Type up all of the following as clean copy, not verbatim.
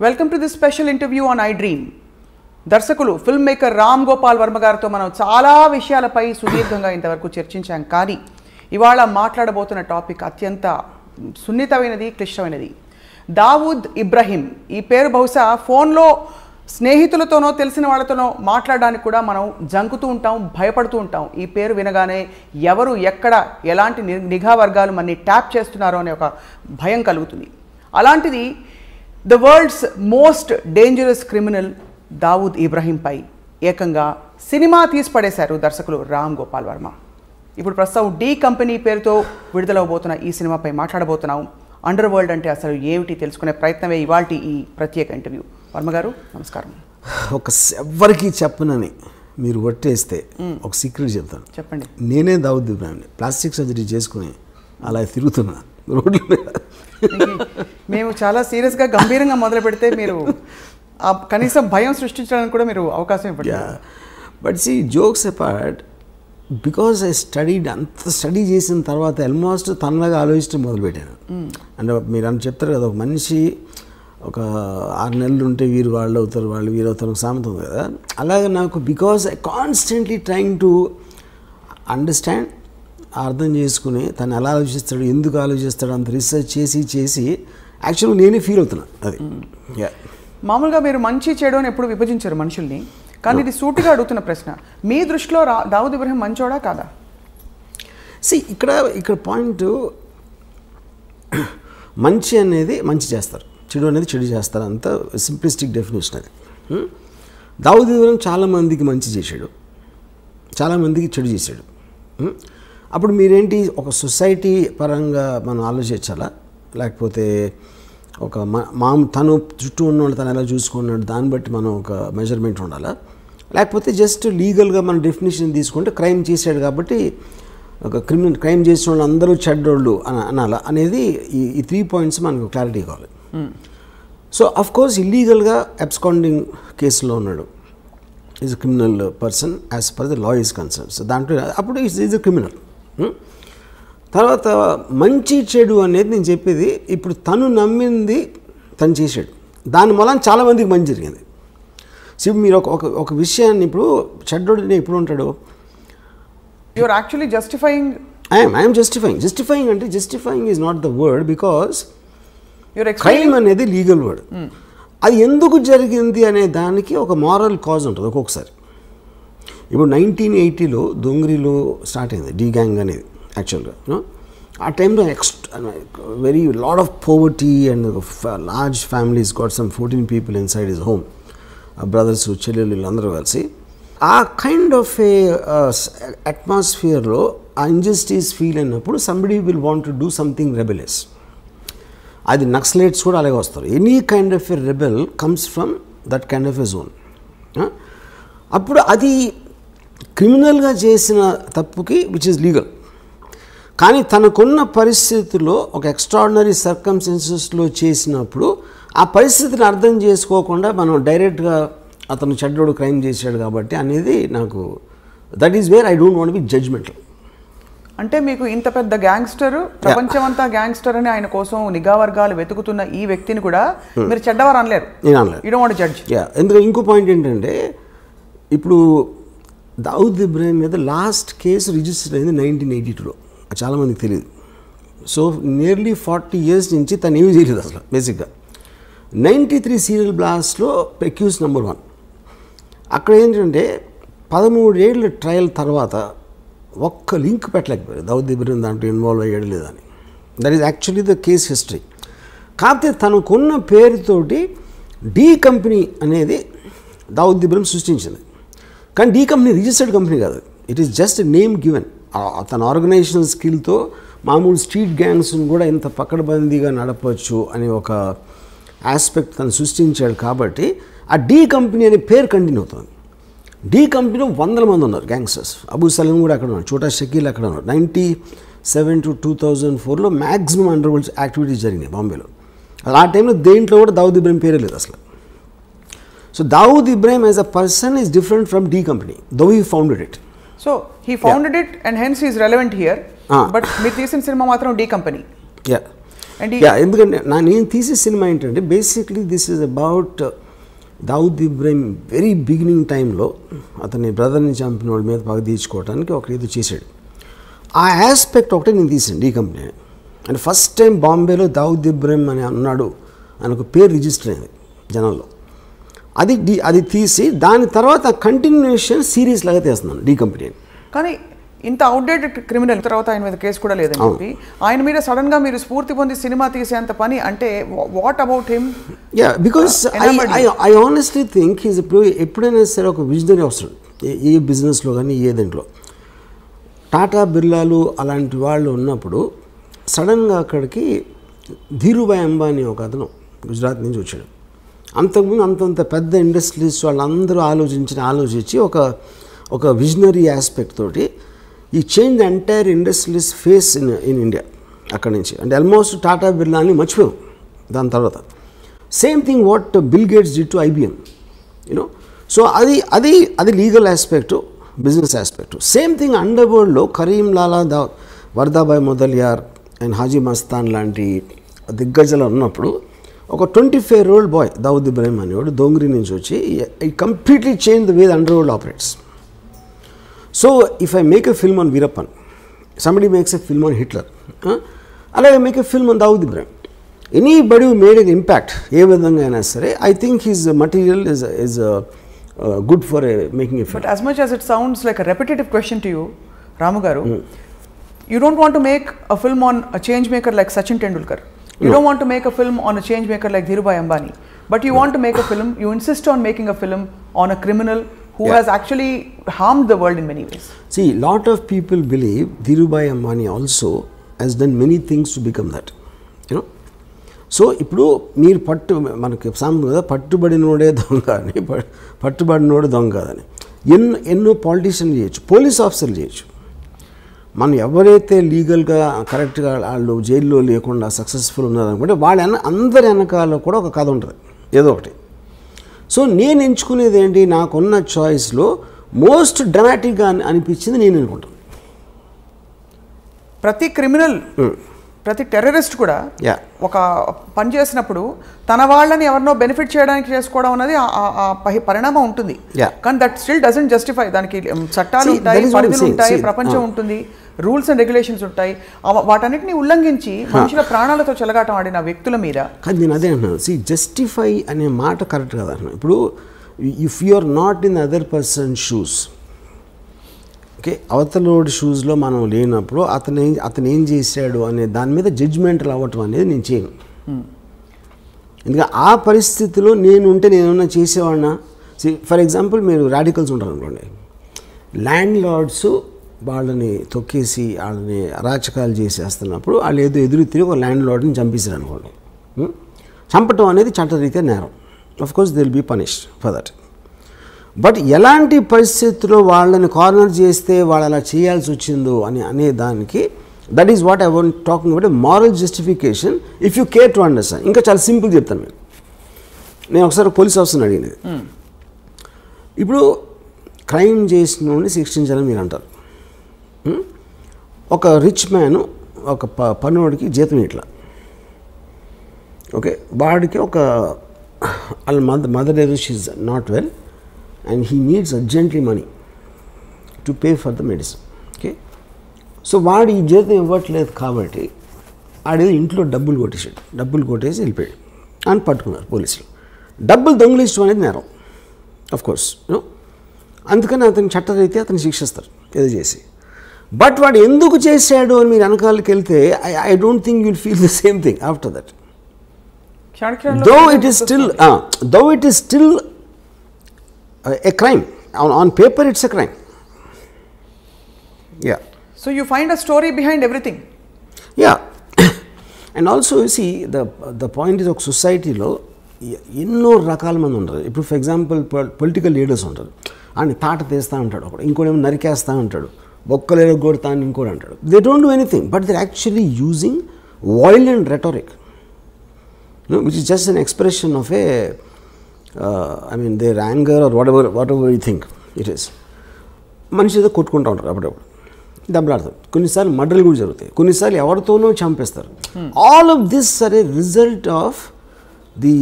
Welcome to this special interview on I dream. దర్శకులు film maker Ram Gopal Varma గారితో మనం చాలా విషయాలపై సుదీర్ఘంగా ఇంతవరకు చర్చించాం. కానీ ఇవాళ మాట్లాడబోతున్న టాపిక్ అత్యంత సున్నితమైనది, క్లిష్టమైనది. దావూద్ ఇబ్రహీం. ఈ పేరు బహుశా ఫోన్లో స్నేహితులతోనో తెలిసిన వాళ్ళతోనో మాట్లాడడానికి కూడా మనం జంకుతూ ఉంటాం, భయపడుతూ ఉంటాం. ఈ పేరు వినగానే ఎవరు ఎక్కడ ఎలాంటి నిఘా వర్గాలు మనని ట్యాప్ చేస్తున్నారో అనే ఒక భయం కలుగుతుంది. అలాంటిది the world's most dangerous criminal Dawood ఇబ్రహీంపై ఏకంగా సినిమా తీసి పడేశారు దర్శకులు రామ్ గోపాల్ వర్మ. ఇప్పుడు ప్రస్తుతం డి కంపెనీ పేరుతో విడుదలవబోతున్న ఈ సినిమాపై మాట్లాడబోతున్నాం. అండర్ వరల్డ్ అంటే అసలు ఏమిటి తెలుసుకునే ప్రయత్నమే ఇవాల్టి ఈ ప్రత్యేక ఇంటర్వ్యూ. వర్మ గారు నమస్కారం. ఎవరికి చెప్పనని మీరు కొట్టేస్తే ఒక సీక్రెట్ చెప్తాను. చెప్పండి. నేనే దావూద్ ఇబ్రహీంని ప్లాస్టిక్ సర్జరీ చేసుకుని అలా తిరుగుతున్నా రోడ్ల మీద. మేము చాలా సీరియస్గా గంభీరంగా మొదలు పెడితే మీరు కనీసం భయం సృష్టించడానికి కూడా మీరు అవకాశం ఇవ్వండి. But see jokes apart, because I studied, అంత స్టడీ చేసిన తర్వాత ఆల్మోస్ట్ తనలాగా ఆలోచించడం మొదలుపెట్టాను. అంటే మీరు అని చెప్తారు కదా, ఒక మనిషి ఒక 6 నెలలు ఉంటే వీరు వాళ్ళు అవుతారు, వాళ్ళు వీరు అవుతారు సామెత ఉంది కదా. అలాగే నాకు because I constantly trying to understand, అర్థం చేసుకుని తను ఎలా ఆలోచిస్తాడు, ఎందుకు ఆలోచిస్తాడు, అంత రీసెర్చ్ చేసి యాక్చువల్గా నేనే ఫీల్ అవుతున్నా. అది మామూలుగా మీరు మంచి చెడు అని ఎప్పుడు విభజించారు మనుషుల్ని, కానీ ఇది సూటిగా అడుగుతున్న ప్రశ్న. మీ దృష్టిలో దావూద్ ఇబ్రహీం మంచోడా కాదా? ఇక్కడ పాయింట్, మంచి అనేది మంచి చేస్తారు, చెడు అనేది చెడు చేస్తారు, అంత సింప్లిస్టిక్ డెఫినేషన్ అది. దావూద్ ఇబ్రహీం చాలామందికి మంచి చేశాడు, చాలామందికి చెడు చేశాడు. అప్పుడు మీరేంటి, ఒక సొసైటీ పరంగా మనం ఆలోచించాలా, లేకపోతే ఒక తను చుట్టూ ఉన్న వాళ్ళు తను ఎలా చూసుకున్నాడు దాన్ని బట్టి మనం ఒక మెజర్మెంట్ ఉండాలా, లేకపోతే జస్ట్ లీగల్గా మన డెఫినేషన్ తీసుకుంటే క్రైమ్ చేశాడు కాబట్టి ఒక క్రైమ్ చేసిన వాళ్ళు అందరూ చెడ్డోళ్ళు అనాలా అనేది ఈ 3 పాయింట్స్ మనకు క్లారిటీ కావాలి. సో అఫ్ కోర్స్ ఇల్లీగల్గా అబ్స్కాండింగ్ కేసులో ఉన్నాడు, is a criminal person as per the law is concern. So దాంట్లో అప్పుడు ఈజ్ అ క్రిమినల్. తర్వాత మంచి చెడు అనేది నేను చెప్పేది, ఇప్పుడు తను నమ్మింది తను చేశాడు, దాని మూలం చాలామందికి మంచి జరిగింది. సో మీరు ఒక విషయాన్ని, ఇప్పుడు చెడ్డోడు ఎప్పుడు ఉంటాడు, you are actually justifying. I'm justifying అంటే justifying is not the word, because crime అనేది లీగల్ వర్డ్. అది ఎందుకు జరిగింది అనే దానికి ఒక మారల్ కాజ్ ఉంటుంది ఒక్కొక్కసారి. ఇప్పుడు 1980లో దొంగరిలో స్టార్ట్ అయింది డి గ్యాంగ్ అనేది. యాక్చువల్గా ఆ టైంలో very lot of poverty and large families got some 14 people inside his home, brothers చెల్లెళ్ళు వీళ్ళందరూ కలిసి. ఆ కైండ్ ఆఫ్ ఏ అట్మాస్ఫియర్లో ఆ ఇంజస్టిస్ ఫీల్ అయినప్పుడు somebody will want to do something rebellious. అది నక్సలైట్స్ కూడా అలాగే వస్తారు. Any kind of a rebel comes from that kind of a zone. అప్పుడు అది క్రిమినల్గా చేసిన తప్పుకి విచ్ ఇస్ లీగల్, కానీ తనకున్న పరిస్థితుల్లో ఒక ఎక్స్ట్రాడినరీ సర్కమ్స్టెన్సెస్లో చేసినప్పుడు ఆ పరిస్థితిని అర్థం చేసుకోకుండా మనం డైరెక్ట్గా అతను చెడ్డోడు క్రైమ్ చేశాడు కాబట్టి అనేది నాకు, that is where I don't want be judgemental. అంటే మీకు ఇంత పెద్ద గ్యాంగ్స్టర్, ప్రపంచమంతా గ్యాంగ్స్టర్ అని ఆయన కోసం నిఘా వర్గాలు వెతుకుతున్న ఈ వ్యక్తిని కూడా మీరు చెడ్డవారు అనలేరు. నేను అనలేదు. You don't want judge. ఎందుకంటే ఇంకో పాయింట్ ఏంటంటే, ఇప్పుడు దావూద్ ఇబ్రహీం మీద లాస్ట్ కేసు రిజిస్టర్ అయింది 1982లో. చాలామందికి తెలియదు. సో నియర్లీ 40 years నుంచి తను ఏమీ చేయలేదు అసలు. బేసిక్గా 93 సీరియల్ బ్లాస్ట్లో అక్యూజ్ నెంబర్ 1. అక్కడ ఏంటంటే 13 ఏళ్ళ ట్రయల్ తర్వాత ఒక్క లింక్ పెట్టలేకపోయారు దావూద్ ఇబ్రహీం దాంట్లో ఇన్వాల్వ్ అయ్యాడు లేదని. That is actually the case history. కాకపోతే తనకున్న పేరుతోటి డి కంపెనీ అనేది దావూద్ ఇబ్రహీం సృష్టించింది, కానీ డి కంపెనీ రిజిస్టర్డ్ కంపెనీ కాదు. It is just name given. తన ఆర్గనైజేషనల్ స్కిల్తో మామూలు స్ట్రీట్ గ్యాంగ్స్ని కూడా ఇంత పకడ్బందీగా నడపవచ్చు అనే ఒక ఆస్పెక్ట్ తను సృష్టించాడు. కాబట్టి ఆ డి కంపెనీ అనే పేరు కంటిన్యూ అవుతుంది. డి కంపెనీలో 100 మంది ఉన్నారు గ్యాంగ్స్టర్స్. అబూ సలీం కూడా అక్కడ ఉన్నారు, చోటా షకీల్ అక్కడ ఉన్నారు. 97 to 2004లో మ్యాక్సిమం అండర్ వరల్డ్ యాక్టివిటీస్ జరిగినాయి బాంబేలో. ఆ టైంలో దేంట్లో కూడా దావూద్ ఇబ్రహీం పేరే లేదు అసలు. So Dawood Ibrahim as a person is different from the company, though he founded it. So he founded it and hence he is relevant here. But మీరు తీసిన సినిమా మాత్రం డి కంపెనీ. అండ్ ఎందుకంటే నేను తీసే సినిమా ఏంటంటే basically this is about Dawood Ibrahim very beginning టైంలో అతని బ్రదర్ని చంపిన వాళ్ళ మీద పగ తీర్చుకోవడానికి ఒక ఏదో చేశాడు. ఆ ఆస్పెక్ట్ ఒకటే నేను తీసాను డీ కంపెనీ. అంటే ఫస్ట్ టైం బాంబేలో దావుద్ ఇబ్రాహిం అని అన్నాడు అని ఒక పేరు రిజిస్టర్ అయింది జనంలో. అది తీసి దాని తర్వాత కంటిన్యూషన్ సిరీస్ లాగా తీస్తున్నాను డీ కంపెనీ. కానీ ఇంత అవుట్డేటెడ్ క్రిమినల్ తర్వాత ఆయన మీద కేసు కూడా లేదని చెప్పి ఆయన మీద సడన్ గా మీరు స్ఫూర్తి పొంది సినిమా తీసేంత పని అంటే what about him? Because I honestly think is ఎప్పుడైనా సరే ఒక విజనరీ వస్తాడు ఏ బిజినెస్లో కానీ ఏ దాంట్లో. టాటా బిర్లాలు అలాంటి వాళ్ళు ఉన్నప్పుడు సడన్గా అక్కడికి ధీరుభాయ్ అంబానీ ఒక అతను గుజరాత్ నుంచి వచ్చాడు. అంతకుముందు అంతంత పెద్ద ఇండస్ట్రీస్ వాళ్ళందరూ ఆలోచించి ఒక విజనరీ ఆస్పెక్ట్ తోటి ఈ change entire industries face in India అక్కడి నుంచి. అంటే ఆల్మోస్ట్ టాటా బిర్లాని మర్చిపోయాం దాని తర్వాత. Same thing what Bill Gates did to IBM you know. So అది legal aspect, business aspect. Same thing అండర్ వరల్డ్లో కరీం లాలా వర్దాబాయ్ మొదలియార్ అండ్ హాజీ మస్తాన్ లాంటి దిగ్గజాలు ఉన్నప్పుడు ఒక 25-year-old బాయ్ దావుద్ ఇబ్రాహిం అనేవాడు దోంగ్రీ నుంచి వచ్చి ఈ completely change the way the underworld operates. So if I make a film on Veerappan, somebody makes a film on Hitler, అలాగే make a film on Dawood Ibrahim. Anybody who made an impact ఏ విధంగా అయినా సరే I think his material is good for making a film. But as much as it sounds like a repetitive question to you, Ramu garu, you don't want to make a film on a change maker like Sachin Tendulkar. You don't want to make a film on a change maker like Dhirubhai Ambani. But you want to make a film, you insist on making a film on a criminal who has actually harmed the world in many ways. See, lot of people believe Dhirubhai Ambani also has done many things to become that. You know? So ఇప్పుడు మీరు మనకి సామెత కదా, పట్టుబడినోడే దొంగ అని, పట్టుబడినోడు దొంగ కాదని. ఎన్నో పాలిటీషియన్లు చేయొచ్చు, పోలీస్ ఆఫీసర్లు చేయొచ్చు. మనం ఎవరైతే లీగల్గా కరెక్ట్గా వాళ్ళు జైల్లో లేకుండా సక్సెస్ఫుల్ ఉన్నారనుకుంటే అందరి వెనకాల కూడా ఒక కథ ఉంటుంది ఏదో ఒకటి. సో నేను ఎంచుకునేది ఏంటి, నాకున్న చాయిస్లో మోస్ట్ డ్రామాటిక్గా అనిపించింది నేను అనుకుంటాను. ప్రతి క్రిమినల్, ప్రతి టెర్రరిస్ట్ కూడా ఒక పని చేసినప్పుడు తన వాళ్ళని ఎవరినో బెనిఫిట్ చేయడానికి చేసుకోవడం అనేది పరిణామం ఉంటుంది. కానీ దట్ స్టిల్ డజంట్ జస్టిఫై. దానికి చట్టాలు ఉంటాయి, పరిధులు ఉంటాయి, ప్రపంచం ఉంటుంది, రూల్స్ అండ్ రెగ్యులేషన్స్ ఉంటాయి. వాటన్నిటిని ఉల్లంఘించి మనుషుల ప్రాణాలతో చెలగాటం ఆడిన వ్యక్తుల మీద కానీ నేను అదే అంటున్నాను. సి జస్టిఫై అనే మాట కరెక్ట్ కదా అంటున్నాను. ఇప్పుడు if you are not in other person shoes, okay, అవతలోడి షూస్లో మనం లేనప్పుడు అతను ఏం చేశాడు అనే దాని మీద జడ్జ్మెంటల్ అవ్వటం అనేది నేను చేయను. ఎందుకంటే ఆ పరిస్థితిలో నేనుంటే నేనేమన్నా చేసేవాడినా. ఫర్ ఎగ్జాంపుల్ మీరు రాడికల్స్ ఉంటారు అనుకోండి, ల్యాండ్ లార్డ్స్ వాళ్ళని తొక్కేసి వాళ్ళని అరాచకాలు చేసేస్తున్నప్పుడు వాళ్ళు ఏదో ఎదురు తిరిగి ఒక ల్యాండ్ లార్డ్ని చంపేశారు అనుకోండి. చంపటం అనేది చట్టరీత్యా నేరం. Of course they will be punished for that. But ఎలాంటి పరిస్థితుల్లో వాళ్ళని కార్నర్ చేస్తే వాళ్ళు అలా చేయాల్సి వచ్చిందో అనే దానికి that is what I want talking about a moral justification if you care to understand. ఇంకా చాలా సింపుల్ చెప్తాను మీరు. నేను ఒకసారి పోలీస్ ఆఫీసర్ని అడిగినది, ఇప్పుడు క్రైమ్ చేసిన వాడిని శిక్షించాలని మీరు అంటారు. ఒక రిచ్ మ్యాన్ ఒక పనుడికి జీతం ఇట్లా, ఓకే, వాడికి ఒక వాళ్ళ మదర్ ఏదో she's not well and he needs urgently money to pay for the medicine. Okay, so వాడు ఈ జీతం ఇవ్వట్లేదు కాబట్టి ఆడేదో ఇంట్లో డబ్బులు కొట్టేసి వెళ్ళిపోయాడు అని పట్టుకున్నారు పోలీసులు. డబ్బులు దొంగిలించడం అనేది నేరం ఆఫ్కోర్స్, అందుకని అతని చట్టరీత్యా అతను శిక్షిస్తారు ఏదో చేసి. బట్ వాడు ఎందుకు చేశాడు అని మీరు వెనకాలకి వెళ్తే I don't think you'll feel the same thing after that. Though it is still a crime. On paper it's a crime. Yeah. So you find a story behind everything. Yeah. And also you see the point is, ఒక సొసైటీలో ఎన్నో రకాల మంది ఉంటారు. ఇప్పుడు for example political leaders ఉంటారు, అని తాట తీస్తూ ఉంటాడు, ఒకడు ఇంకోటేమో నరికేస్తూ ఉంటాడు, బొక్కలేదో కొడతా అని ఇంకోటి అంటాడు. They don't do anything but they actually using violent rhetoric, which is just an expression of I mean their anger or whatever you think it is. మనిషి ఏదో కొట్టుకుంటూ ఉంటారు అప్పుడప్పుడు. దెబ్బలాడతారు, కొన్నిసార్లు మర్డర్లు కూడా జరుగుతాయి, కొన్నిసార్లు ఎవరితోనో చంపేస్తారు. All of this are a result of the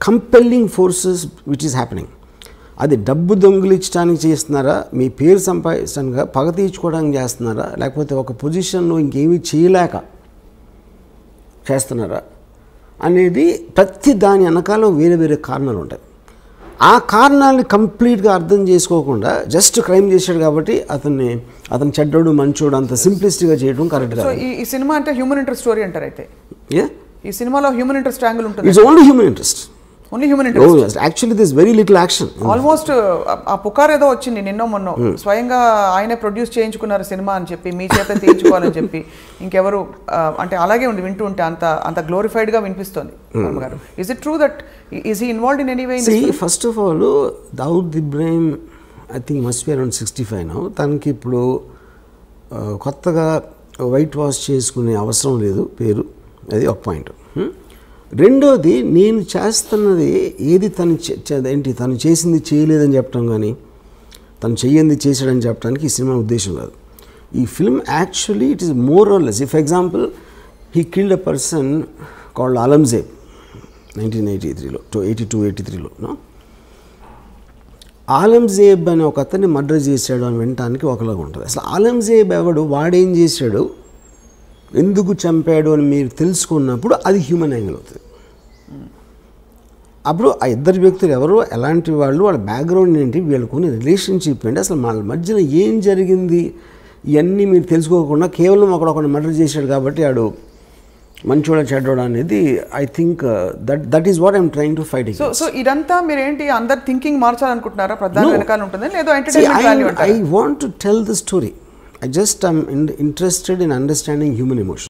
compelling forces which is happening. అది డబ్బు దొంగిలించడానికి చేస్తున్నారా, మీ పేరు సంపాదించడానికి, పగ తీర్చుకోవడానికి చేస్తున్నారా, లేకపోతే ఒక పొజిషన్లో ఇంకేమీ చేయలేక చేస్తున్నారా అనేది ప్రతి దాని వెనకాల వేరే వేరే కారణాలు ఉంటాయి. ఆ కారణాలని కంప్లీట్గా అర్థం చేసుకోకుండా జస్ట్ క్రైమ్ చేశాడు కాబట్టి అతను చెడ్డోడు మంచోడు అంత సింప్లిస్టిక్గా చేయడం కరెక్ట్ కాదు. ఈ సినిమా అంటే హ్యూమన్ ఇంట్రెస్ట్ స్టోరీ అంటారు. అయితే ఈ సినిమాలో హ్యూమన్ ఇంట్రెస్ట్ యాంగిల్ ఉంటుంది. It's only human interest. Only human interest. Oh yes, actually there's very little action. Almost ఆ పుకార్ ఏదో వచ్చింది నిన్నో మొన్నో, స్వయంగా ఆయనే ప్రొడ్యూస్ చేయించుకున్నారు సినిమా అని చెప్పి, మీ చేత తీయించుకోవాలని చెప్పి. ఇంకెవరు అంటే అలాగే ఉంది వింటూ ఉంటే, అంత గ్లోరిఫైడ్ గా వినిపిస్తుంది. Is it true that is he involved in any way? First of all Dawood Ibrahim I think must be around 65 now. తనకి ఇప్పుడు కొత్తగా వైట్ వాష్ చేసుకునే అవసరం లేదు పేరు, అది ఒక పాయింట్. రెండోది, నేను చేస్తున్నది ఏది తను చేసింది చేయలేదని చెప్పడం కానీ, తను చెయ్యింది చేసాడని చెప్పడానికి ఈ సినిమా ఉద్దేశం కాదు. ఈ film actually it is more or less. For example, he killed a person called Alamzeb 1983లో, 82-83లో. ఆలంజేబ్ అని ఒక అతన్ని మర్డర్ చేశాడు అని వినటానికి ఒకలాగా ఉంటుంది. అసలు ఆలంజేబ్ ఎవడు, వాడేం చేశాడు, ఎందుకు చంపాడు అని మీరు తెలుసుకున్నప్పుడు అది హ్యూమన్ యాంగిల్ అవుతుంది. అప్పుడు ఆ ఇద్దరు వ్యక్తులు ఎవరు, ఎలాంటి వాళ్ళు, వాళ్ళ బ్యాక్గ్రౌండ్ ఏంటి, వీళ్ళకున్న రిలేషన్షిప్ ఏంటి, అసలు వాళ్ళ మధ్యన ఏం జరిగింది, ఇవన్నీ మీరు తెలుసుకోకుండా కేవలం ఒకడు మర్డర్ చేశాడు కాబట్టి ఆడు మంచోడ చెడ్డోడ అనేది I think that is what I'm trying to fight. So ఇదంతా మీరు ఏంటి అందరు థింకింగ్ మార్చాలనుకుంటున్నారా? ప్రధాన వెనకాల ఉంటుంది లేదో ఎంటర్టైన్మెంట్ వాల్యూ అంటారా? I want to tell the story. I just am interested in understanding human emotion.